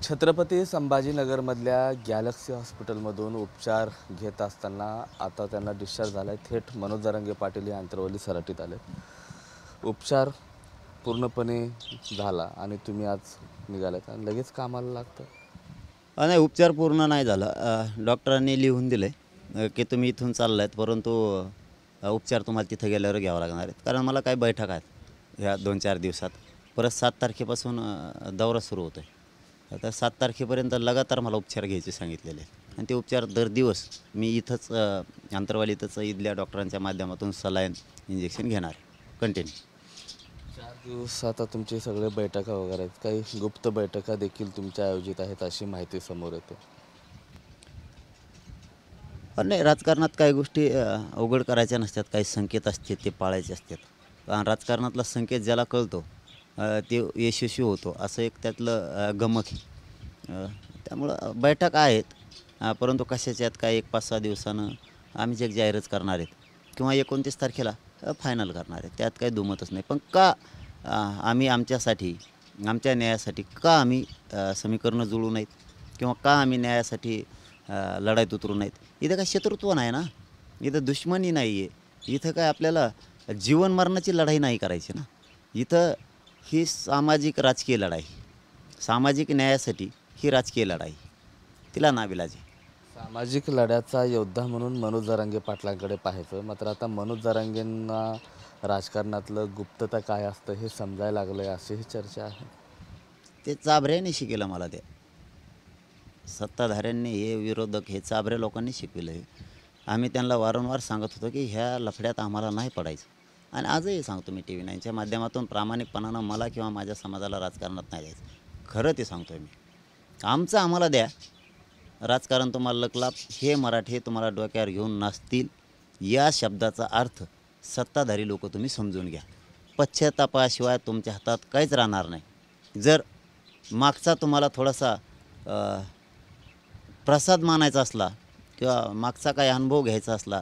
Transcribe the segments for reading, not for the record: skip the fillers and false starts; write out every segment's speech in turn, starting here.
Chhatrapati संभाजीनगरमधल्या Galaxy हॉस्पिटलमधून उपचार घेत असताना आता त्यांना डिस्चार्ज झाला आहे. थेट मनोज जरांगे पाटील हे आंतरवली सराटीत आले. उपचार पूर्णपणे झाला आणि तुम्ही आज निघालात आणि लगेच कामाला लागतं. नाही, उपचार पूर्ण नाही झाला. डॉक्टरांनी लिहून दिले की तुम्ही इथून चाललात, परंतु उपचार तुम्हाला तिथं गेल्यावर घ्यावं लागणार आहेत. कारण मला काही बैठक आहेत ह्या 2-4 दिवसात. परत 7 तारखेपासून दौरा सुरू होतो आहे. आता 7 तारखेपर्यंत लगातार मला उपचार घ्यायचे सांगितलेले आहेत आणि ते उपचार दर दिवस मी इथंच आंतरवालीतच इथल्या डॉक्टरांच्या माध्यमातून सलाईन इंजेक्शन घेणार कंटिन्यू. 4 दिवस आता तुमचे सगळे बैठका वगैरे आहेत. काही गुप्त बैठका देखील तुमच्या आयोजित आहेत अशी माहिती समोर येते. पण नाही, राजकारणात काही गोष्टी अवघड करायच्या नसतात. काही संकेत असतात ते पाळायचे असतात. कारण राजकारणातला संकेत ज्याला कळतो ते यशस्वी होतो, असं एक त्यातलं गमक आहे. त्यामुळं बैठक आहेत, परंतु कशाच्या आहेत काय 1-5-6 दिवसानं आम्ही जे जाहीरच करणार आहेत किंवा 29 तारखेला फायनल करणार आहेत. त्यात काही दुमतच नाही. पण का आम्ही आमच्यासाठी, आमच्या न्यायासाठी का आम्ही समीकरणं जुळू नयेत किंवा का आम्ही न्यायासाठी लढाईत उतरू नाहीत? इथं काय शत्रुत्व नाही ना, इथं दुश्मनी नाही आहे. इथं काय आपल्याला जीवन मरणाची लढाई नाही करायची ना. इथं ही सामाजिक राजकीय लढाई, सामाजिक न्यायासाठी ही राजकीय लढाई, तिला नाविलाज आहे. सामाजिक लढ्याचा योद्धा म्हणून मनोज जरांगे पाटलांकडे पाहायचं. मात्र आता मनोज जरांगेंना राजकारणातलं गुप्तता काय असतं हे समजायला लागलं आहे अशीही चर्चा आहे. ते चाभऱ्याने शिकेलं मला. ते सत्ताधाऱ्यांनी, हे विरोधक, हे चाभऱ्या लोकांनी शिकविलं आहे. आम्ही त्यांना वारंवार सांगत होतो की ह्या लफड्यात आम्हाला नाही पडायचं. आणि आजही सांगतो मी TV 9च्या माध्यमातून प्रामाणिकपणानं, मला किंवा माझ्या समाजाला राजकारणात नाही द्यायचं. खरं ते सांगतो आहे मी. आमचं आम्हाला द्या, राजकारण तुम्हाला लकलाप, हे मराठे तुम्हाला डोक्यावर घेऊन नाचतील, या शब्दाचा अर्थ सत्ताधारी लोक तुम्ही समजून घ्या. पश्चातापाशिवाय तुमच्या हातात काहीच राहणार नाही. जर मागचा तुम्हाला थोडासा प्रसाद मानायचा असला किंवा मागचा काही अनुभव घ्यायचा असला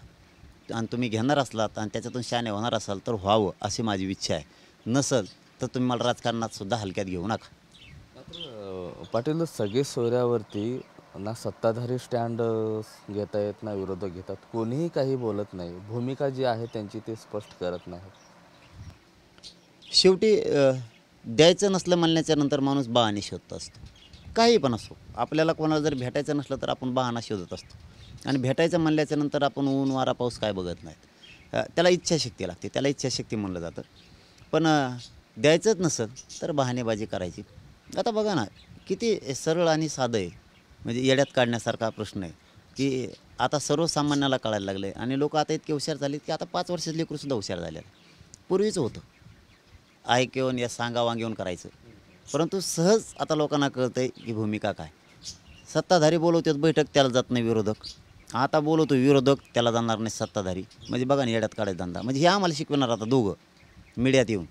आणि तुम्ही घेणार असलात आणि त्याच्यातून शहाणे होणार असाल तर व्हावं अशी माझी इच्छा आहे. नसेल तर तुम्ही मला राजकारणात सुद्धा हलक्यात घेऊ नका. मात्र पाटील, सगळे सोयऱ्यावरती ना सत्ताधारी स्टँड घेत आहेत ना विरोधक घेतात. कोणीही काही बोलत नाही. भूमिका जी आहे त्यांची ते स्पष्ट करत नाहीत. शेवटी द्यायचं नसलं म्हणल्याच्या नंतर माणूस बहाणे शोधत असतो. काही पण असो, आपल्याला कोणाला जर भेटायचं नसलं तर आपण बहाणा शोधत असतो. आणि भेटायचं म्हणल्याच्या नंतर आपण ऊन वारा पाऊस काय बघत नाहीत. त्याला इच्छाशक्ती लागते, त्याला इच्छाशक्ती म्हणलं जातं. पण द्यायचंच नसेल तर बहाणेबाजी करायची. आता बघा ना, किती सरळ आणि साधं आहे. म्हणजे येड्यात काढण्यासारखा प्रश्न आहे की आता सर्वसामान्याला कळायला लागलं आहे. आणि लोक आता इतके हुशार झालेत की आता 5 वर्षाचे लेकरूसुद्धा हुशार झालेलं आहे. पूर्वीचं होतं ऐकून या सांगावां घेऊन करायचं, परंतु सहज आता लोकांना कळतं आहे की भूमिका काय. सत्ताधारी बोलवतात बैठक, त्याला जात नाही विरोधक. आता बोलवतो विरोधक, त्याला जाणार नाही सत्ताधारी. म्हणजे बघा ना, येड्यात काढायचा धंदा. म्हणजे हे आम्हाला शिकवणार आता दोघं मीडियात येऊन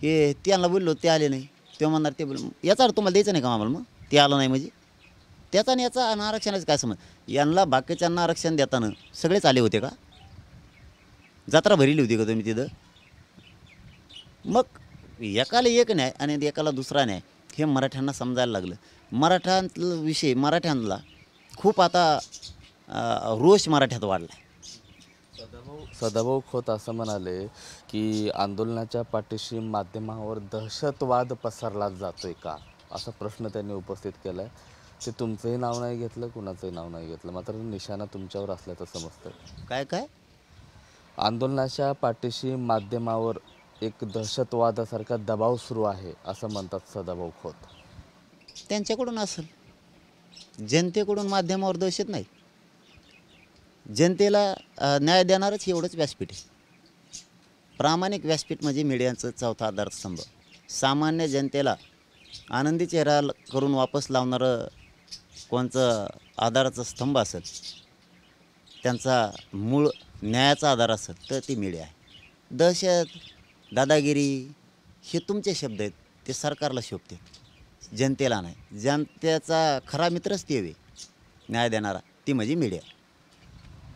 की त्यांना बोललो ते आले नाही, तेव्हा म्हणणार ते बोल. याचा अर्थ तुम्हाला द्यायचं नाही का आम्हाला? मग ते आलं नाही म्हणजे त्याचा आणि याचा आणि आरक्षणाचं काय समज? यांना बाकीच्यांना आरक्षण देताना सगळेच आले होते का? जत्रा भरली होती का तुम्ही तिथं? मग एकाला एक न्याय आणि एकाला दुसरा न्याय, हे मराठ्यांना समजायला लागलं. मराठ्यांतला विषय, मराठ्यांना खूप आता रोष मराठ्यात वाढला आहे. सदाभाऊ खोत असं म्हणाले की आंदोलनाच्या पाठीशी माध्यमावर दहशतवाद पसरला जातोय का, असा प्रश्न त्यांनी उपस्थित केला आहे. ते तुमचंही नाव नाही घेतलं, कुणाचंही नाव नाही घेतलं, मात्र निशाणा तुमच्यावर असल्याचं समजतं. काय काय आंदोलनाच्या पाठीशी माध्यमावर एक दहशतवादासारखा दबाव सुरू आहे असं म्हणतात सदाभाऊ खोत. त्यांच्याकडून असेल. जनतेकडून माध्यमावर दहशत नाही. जनतेला न्याय देणारच एवढंच व्यासपीठ आहे. प्रामाणिक व्यासपीठ म्हणजे मीडियाचं चौथा आधारस्तंभ. सामान्य जनतेला आनंदी चेहरा करून वापस लावणारं कोणचं आधाराचं स्तंभ असेल, त्यांचा मूळ न्यायाचा आधार असेल तर ती मीडिया आहे. दहशत, दादागिरी हे तुमचे शब्द आहेत, ते सरकारला शोभते, जनतेला नाही. जनतेचा खरा मित्रच ते आहे न्याय देणारा, ती म्हणजे मीडिया.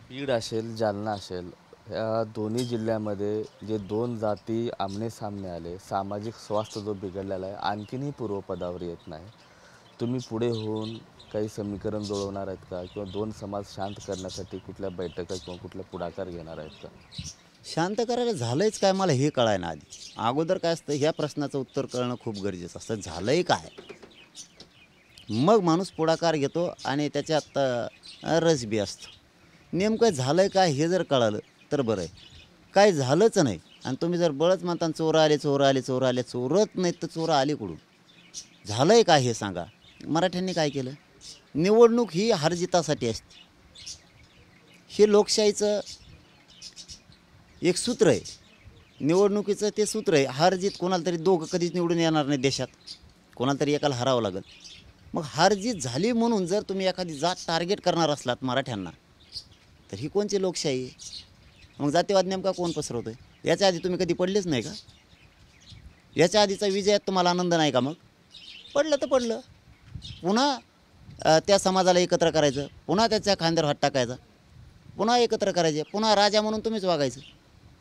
बीड असेल, जालना असेल, या दोन्ही जिल्ह्यामध्ये जे 2 जाती आमने सामने आले, सामाजिक स्वास्थ्य जो बिघडलेला आहे आणखीनही पूर्वपदावर येत नाही. तुम्ही पुढे होऊन काही समीकरण जुळवणार आहेत का, किंवा दोन समाज शांत करण्यासाठी कुठल्या बैठका किंवा कुठल्या पुढाकार घेणार आहेत का? शांत करायला झालंयच काय मला हे कळाय ना आधी. अगोदर काय असतं ह्या प्रश्नाचं उत्तर कळणं खूप गरजेचं असतं. झालंय काय, मग माणूस पुढाकार घेतो आणि त्याच्यात रस बी असतो. नेमकं झालंय काय हे जर कळालं तर बरं आहे. काय झालंच नाही आणि तुम्ही जर बळच म्हणता चोर आले चोर आले चोर आले, चोरत नाहीत तर चोर आले कुठून? झालंय काय हे सांगा. मराठ्यांनी काय केलं? निवडणूक ही हारजितासाठी असते. हे लोकशाहीचं एक सूत्र आहे. निवडणुकीचं ते सूत्र आहे. हारजीत कोणाला तरी दोघं कधीच निवडून येणार नाही देशात. कोणाला तरी एकाला हरावं लागेल. मग हारजीत झाली म्हणून जर तुम्ही एखादी जात टार्गेट करणार असलात मराठ्यांना, तर ही कोणची लोकशाही आहे? मग जातीवाद नेमका कोण पसरवतोय? याच्या आधी तुम्ही कधी पडलेच नाही का? याच्या आधीचा विजयात तुम्हाला आनंद नाही का? मग पडलं तर पडलं. पुन्हा त्या समाजाला एकत्र करायचं, पुन्हा त्याच्या खांद्यावर हात टाकायचा, पुन्हा एकत्र करायचे, पुन्हा राजा म्हणून तुम्हीच वागायचं.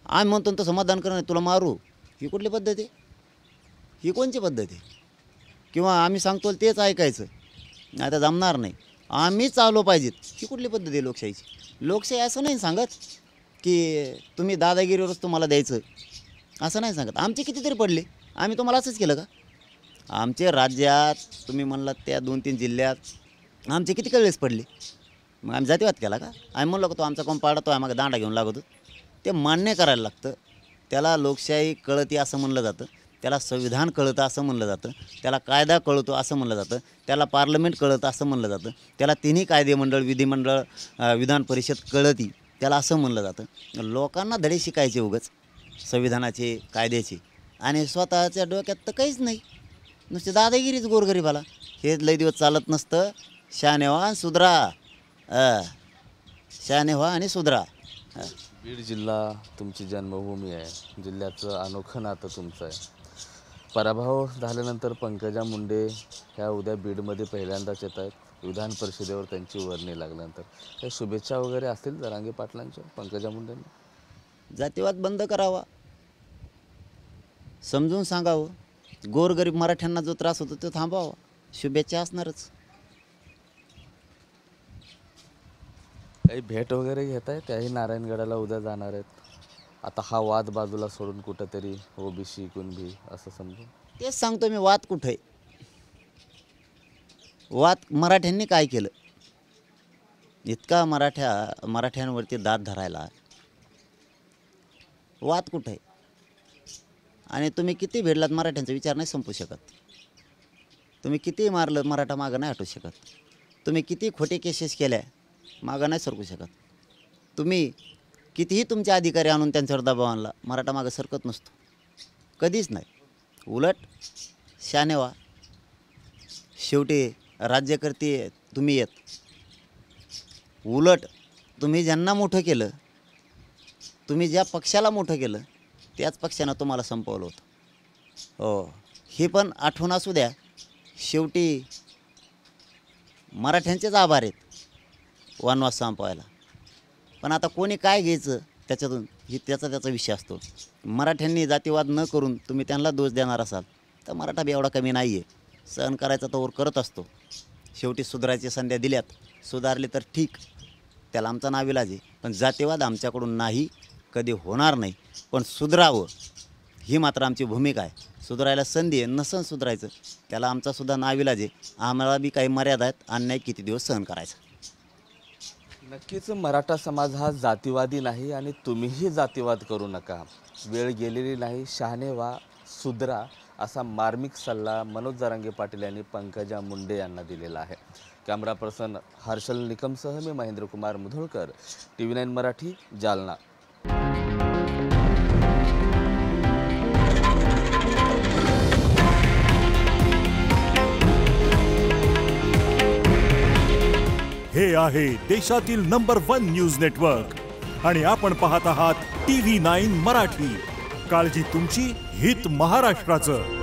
आम्ही म्हणतो तसं समाधान करणं तुला मारू, ही कुठली पद्धत आहे? ही कोणची पद्धत आहे? किंवा आम्ही सांगतो तेच ऐकायचं, नाही तर जमणार नाही, आम्हीच आलो पाहिजेत, ही कुठली पद्धत आहे लोकशाहीची? लोकशाही असं नाही सांगत की तुम्ही दादागिरीवरच तुम्हाला द्यायचं, असं नाही सांगत. आमचे कितीतरी पडले, आम्ही तुम्हाला असंच केलं का? आमच्या राज्यात तुम्ही म्हणलात त्या 2-3 जिल्ह्यात आमचे किती वेळेस पडले? मग आम्ही जातीवाद केला का? आम्ही म्हणलो का तो आमचा कोण पाडतो आहे, मागं दांडा घेऊन लागतो? ते मान्य करायला लागतं. त्याला लोकशाही कळती असं म्हणलं जातं, त्याला संविधान कळतं असं म्हणलं जातं, त्याला कायदा कळतो असं म्हणलं जातं, त्याला पार्लमेंट कळतं असं म्हणलं जातं, त्याला तिन्ही कायदेमंडळ, विधिमंडळ, विधान परिषद कळती, त्याला असं म्हणलं जातं. लोकांना धडे शिकायचे उगाच संविधानाचे, कायद्याचे, आणि स्वतःच्या डोक्यात तर काहीच नाही, नुसते दादागिरीच गोरगरीबाला. हे लई दिवस चालत नसतं. शहाणे व्हा आणि सुधरा, शहाणे व्हा आणि सुधरा. बीड जिल्हा तुमची जन्मभूमी आहे, जिल्ह्याचं अनोखं नातं तुमचं आहे. पराभव झाल्यानंतर पंकजा मुंडे ह्या उद्या बीडमध्ये पहिल्यांदाच येत आहेत. विधान परिषदेवर त्यांची वर्णी लागल्यानंतर काही शुभेच्छा वगैरे असतील जरांगे पाटलांच्या पंकजा मुंडेंना? जातीवाद बंद करावा, समजून सांगावं, गोरगरीब मराठ्यांना जो त्रास होतो तो थांबावा, शुभेच्छा असणारच. काही भेट वगैरे घेत आहे? त्याही नारायणगडाला उद्या जाणार आहेत. आता हा वाद बाजूला सोडून कुठंतरी ओबीसी कुणबी असं समजून तेच सांगतो मी, वाद कुठं आहे? वाद मराठ्यांनी काय केलं? इतका मराठ्यांवरती दाद धरायला वाद कुठं आहे? आणि तुम्ही किती भेडलात मराठ्यांचा विचार नाही संपू शकत. तुम्ही किती मारलं मराठा मागं नाही हटू शकत. तुम्ही किती खोटे केसेस केल्या मागं नाही सरकू शकत. तुम्ही कितीही तुमचे अधिकारी आणून त्यांच्यावर दबाव आणला, मराठा मागं सरकत नसतो, कधीच नाही. उलट शहाणे व्हा. शेवटी राज्यकर्ते तुम्ही येत. उलट तुम्ही ज्यांना मोठं केलं, तुम्ही ज्या पक्षाला मोठं केलं, त्याच पक्षानं तुम्हाला संपवलं होतं. हो, हे पण आठवण असू द्या. शेवटी मराठ्यांचेच आभार आहेत वनवास संपवायला. पण आता कोणी काय घ्यायचं त्याच्यातून, ही त्याचा विषय असतो. मराठ्यांनी जातीवाद न करून तुम्ही त्यांना दोष देणार असाल तर मराठा बी एवढा कमी नाही आहे. सहन करायचा तर करत असतो. शेवटी सुधारायच्या संध्या दिल्यात, सुधारले तर ठीक, त्याला आमचा नाविलाज आहे. पण जातीवाद आमच्याकडून नाही, कधी होणार नाही. पण सुधरावं ही मात्र आमची भूमिका आहे. सुधारायला संधी आहे, नसन सुधारायचं त्याला आमचासुद्धा नाविलाज आहे. आम्हाला बी काही मर्यादा आहेत. अन्याय किती दिवस सहन करायचा. नक्कीच मराठा समाज हा जातीवादी नाही आणि तुम्हीही जातीवाद करू नका. वेळ गेलेली नाही, शहाणे व्हा, सुधरा, असा मार्मिक सल्ला मनोज जरांगे पाटील यांनी पंकजा मुंडे यांना दिलेला आहे. कॅमेरा पर्सन हर्षल निकमसह मी महेंद्रकुमार मुधोळकर, TV9 मराठी, जालना. हे आहे देशातील नंबर 1 न्यूज नेटवर्क आणि आपण पाहत आहात TV9 मराठी. काळजी तुमची, हित महाराष्ट्राचं.